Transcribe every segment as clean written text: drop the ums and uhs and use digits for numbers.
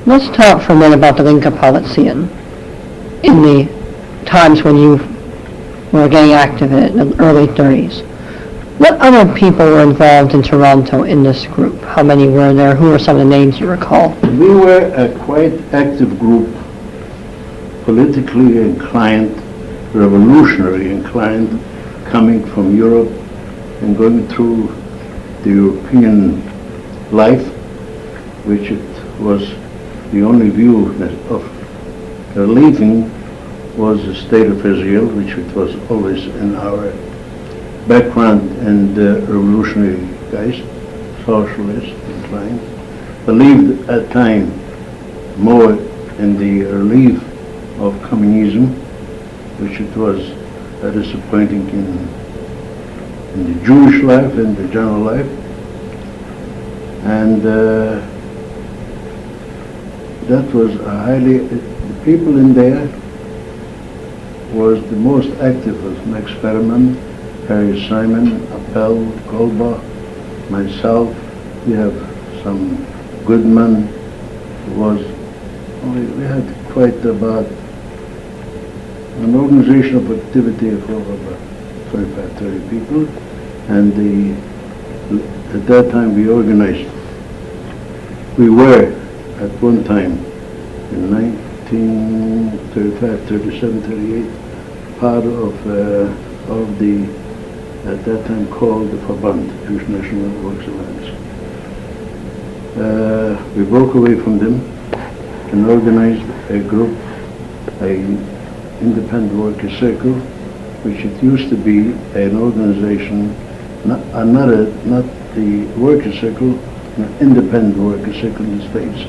Let's talk for a minute about the Poale Zion. In the times when you were getting active in it, in the early 30s, what other people were involved in Toronto in this group? How many were there? Who are some of the names you recall? We were a quite active group, politically inclined, revolutionary inclined, coming from Europe and going through the European life, which it was the only view of leaving was the state of Israel, which it was always in our background, and revolutionary guys, socialist inclined, believed at time more in the relief of communism, which it was disappointing in the Jewish life, in the general life, and that was a highly, the people in there was the most active was Max Perman, Harry Simon, Appel, Golba, myself. We have some good men. We had quite about an organization of activity of about 25, 30 people, and at that time we organized. We were at one time in 1935, 37, 38, part of the, at that time called the Verband, Jewish National Works Alliance. We broke away from them and organized a group, an independent workers' circle, which it used to be an organization, not the workers' circle, an independent workers' circle in the States.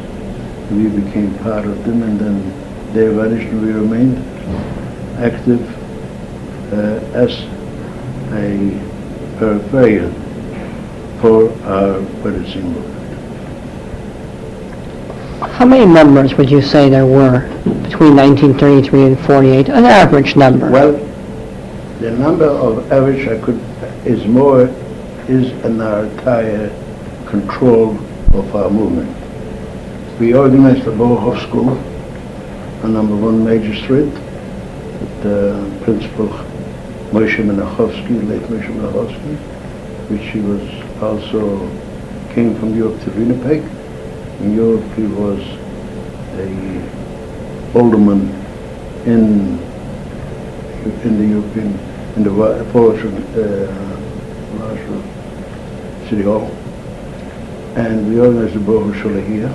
We became part of them, and then they vanished, and we remained active as a peripheral for our Poale Zion movement. How many members would you say there were between 1933 and 48? An average number. Well, the number of average is in our entire control of our movement. We organized the Bohoff School on number 1 Major Street with Principal Moshe Menachovsky, late Moshe Menachovsky, which he was also came from Europe to Winnipeg. In Europe he was a alderman in the European, in the Warsaw City Hall. And we organized the Bohoff Shul here.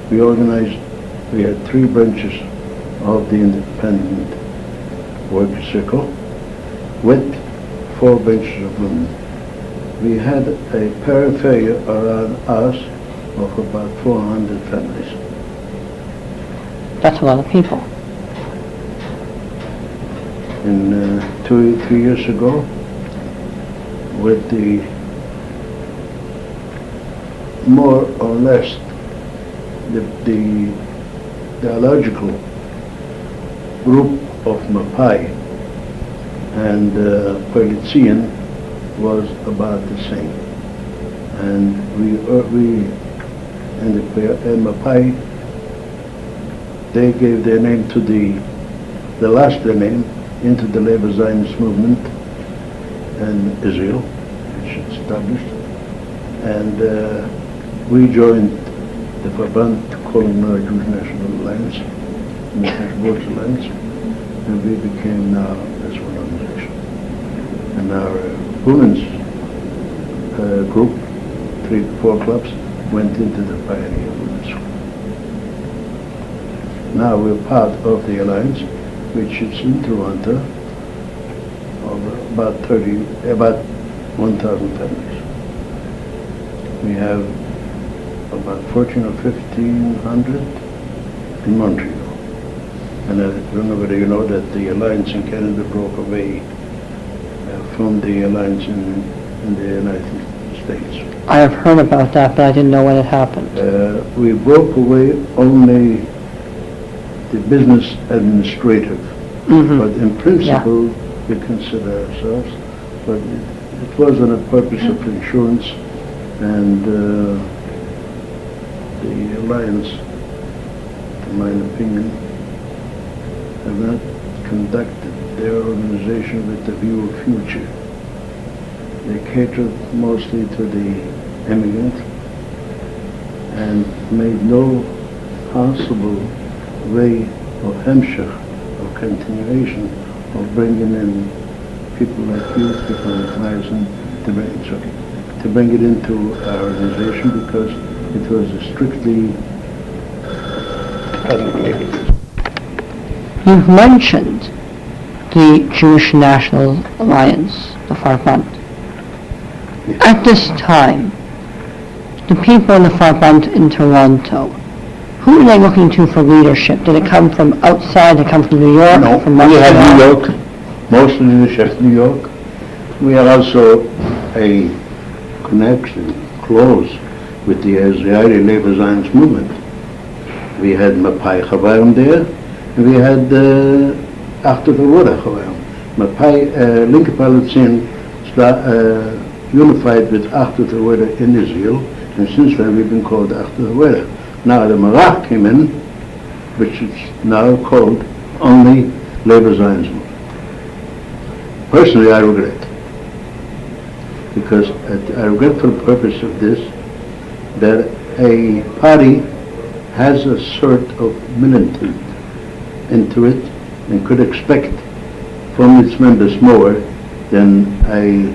We had 3 branches of the independent workers' circle with 4 branches of women. We had a periphery around us of about 400 families. That's a lot of people. In 3 years ago, with the more or less the ideological group of Mapai and Poale Zion was about the same. And we and the Mapai, they gave their name to they lost their name into the Labor Zionist movement in Israel, which is established. And we joined the Verband, calling now Jewish National Alliance, National Works Alliance, and we became now as one organization. And our women's group, 3-4 clubs, went into the Pioneer Women's School. Now we're part of the alliance, which is in Toronto, of about 1,000 families. We have about 14 or 1,500 in Montreal. And I don't know whether you know that the alliance in Canada broke away from the alliance in the United States. I have heard about that, but I didn't know when it happened. We broke away only the business administrative, but in principle we consider ourselves, but it was on a purpose of insurance, and the alliance in my opinion, have not conducted their organization with the view of future. They catered mostly to the immigrant and made no possible way of hemshech, of continuation, of bringing in people like you, people like Myson, to bring it into our organization, because it was a strictly You've mentioned the Jewish National Alliance, the Far Front. At this time, the people in the Far Front in Toronto, who are they looking to for leadership? Did it come from outside? Did it come from New York? No, from we have Montreal? New York, most leadership New York. We are also a connection, close, with the Israeli Labor Zionist movement. We had Mapai Chavarim there, and we had after the war Chavarim. Mapai, Linke Poale Zion unified with after the war in Israel, and since then we've been called after the war. Now the Marach came in, which is now called only Labor Zionism. Personally, I regret, because I regret for the purpose of this, that a party has a sort of militant into it and could expect from its members more than a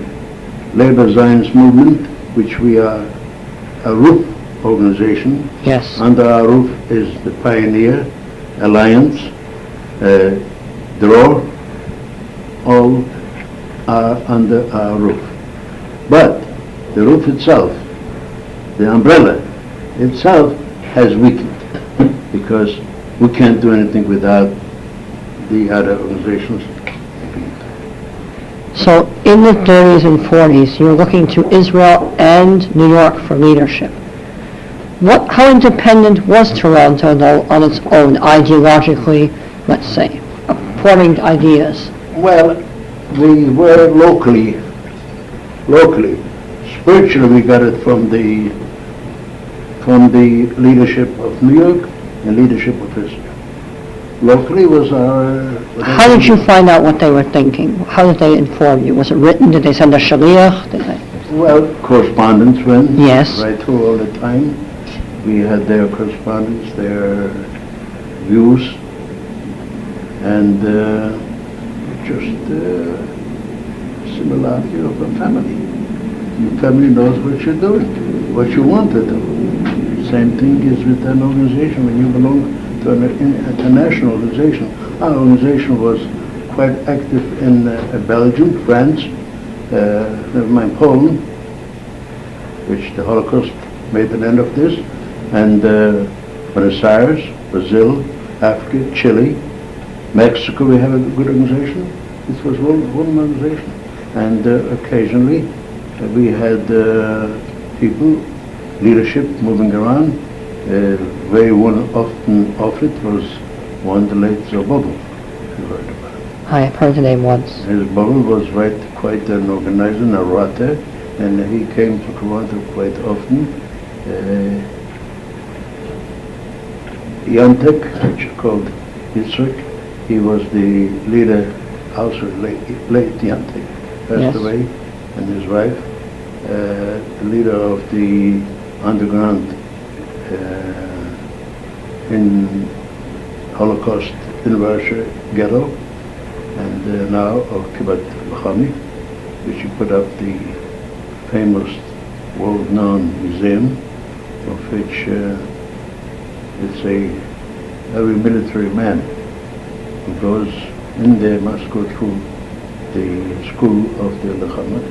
Labor Zionist movement, which we are a roof organization. Yes. Under our roof is the Pioneer Alliance, Draw, all are under our roof. But the roof itself, the umbrella itself, has weakened, because we can't do anything without the other organizations. So in the 30s and 40s, you were looking to Israel and New York for leadership. How independent was Toronto, though, on its own, ideologically, let's say, forming ideas? Well, we were locally. Spiritually, we got it from the leadership of New York and leadership of Israel. Locally was our... How did you find out what they were thinking? How did they inform you? Was it written? Did they send a shaliach? Well, correspondence went Yes. right through all the time. We had their correspondence, their views, and just similarity of a family. Your family knows what you're doing, what you want to do. Same thing is with an organization. When you belong to an international organization, our organization was quite active in Belgium, France, never mind Poland, which the Holocaust made an end of this, and Buenos Aires, Brazil, Africa, Chile, Mexico. We have a good organization. This was one organization, and occasionally we had people, leadership moving around. Very often of it was one, the late Zobobel, if you heard about it. I have heard the name once. His Bobel was quite an organizer, a writer, and he came to Toronto quite often. Yantek, which is called Yitzhak, he was the leader, also late Yantek, passed Yes. away, and his wife, the leader of the underground in Holocaust in Russia ghetto, and now of Kibbutz Bachami, which he put up the famous world-known museum, of which it's every military man who goes in there must go through the school of the Lechamat,